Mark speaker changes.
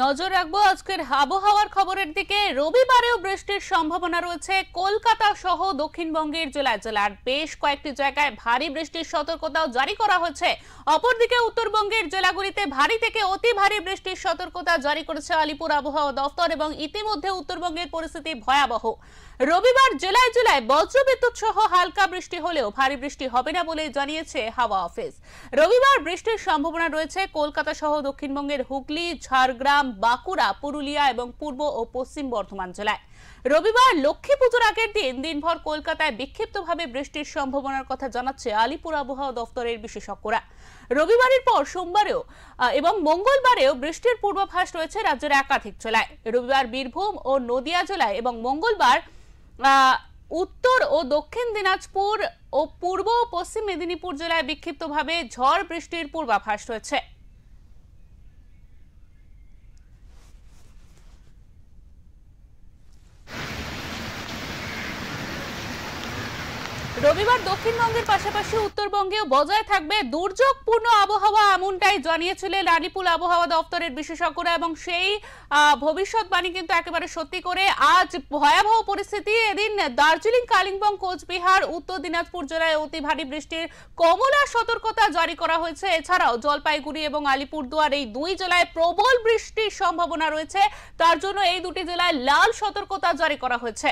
Speaker 1: নজর রাখবো আজকের আবহাওয়ার খবরের দিকে। রবিবারেও বৃষ্টির সম্ভাবনা রয়েছে কলকাতা সহ দক্ষিণবঙ্গের জেলায় জেলার বেশ কয়েকটি জায়গায় ভারী বৃষ্টির সতর্কতাও জারি করা হয়েছে। অপরদিকে উত্তরবঙ্গের জেলাগুলিতে ভারী থেকে অতি ভারী বৃষ্টির সতর্কতা জারি করেছে আলিপুর আবহাওয়া দফতর এবং ইতিমধ্যে উত্তরবঙ্গের পরিস্থিতি ভয়াবহ। রবিবার জেলায় জেলায় বজ্রবিদ্যুৎ সহ হালকা বৃষ্টি হলেও ভারী বৃষ্টি হবে না বলে জানিয়েছে হাওয়া অফিস। রবিবার বৃষ্টির সম্ভাবনা রয়েছে কলকাতা সহ দক্ষিণবঙ্গের হুগলি, ঝাড়গ্রাম, বাঁকুড়া, পুরুলিয়া এবং পূর্ব ও পশ্চিম বর্ধমান জেলায়। রবিবার লক্ষ্মী পুজোর আগের দিন দিনভর কলকাতায় বিক্ষিপ্তভাবে বৃষ্টির সম্ভাবনার কথা জানাচ্ছে আলিপুর আবহাওয়া দফতরের বিশেষজ্ঞরা। রবিবারের পর সোমবারেও এবং মঙ্গলবারেও বৃষ্টির পূর্বাভাস রয়েছে রাজ্যের একাধিক জেলায়। রবিবার বীরভূম ও নদিয়া জেলায় এবং মঙ্গলবার উত্তর ও দক্ষিণ দিনাজপুর ও পূর্ব ও পশ্চিম মেদিনীপুর জেলায় বিক্ষিপ্তভাবে ঝড় বৃষ্টির পূর্বাভাস রয়েছে। রবিবার দক্ষিণবঙ্গের পাশাপাশি উত্তরবঙ্গেও বজায় থাকবে দুর্যোগপূর্ণ আবহাওয়া, এমনটাই জানিয়েছিলেন আলিপুর আবহাওয়া দপ্তরের বিশেষজ্ঞরা এবং সেই ভবিষ্যৎবাণী কিন্তু একেবারে সত্যি করে আজ ভয়াবহ পরিস্থিতি। এদিন দার্জিলিং, কালিম্পং, কোচবিহার, উত্তর দিনাজপুর জেলায় অতি ভারী বৃষ্টির কমলা সতর্কতা জারি করা হয়েছে। এছাড়াও জলপাইগুড়ি এবং আলিপুরদুয়ার এই দুই জেলায় প্রবল বৃষ্টির সম্ভাবনা রয়েছে, তার জন্য এই দুটি জেলায় লাল সতর্কতা জারি করা হয়েছে।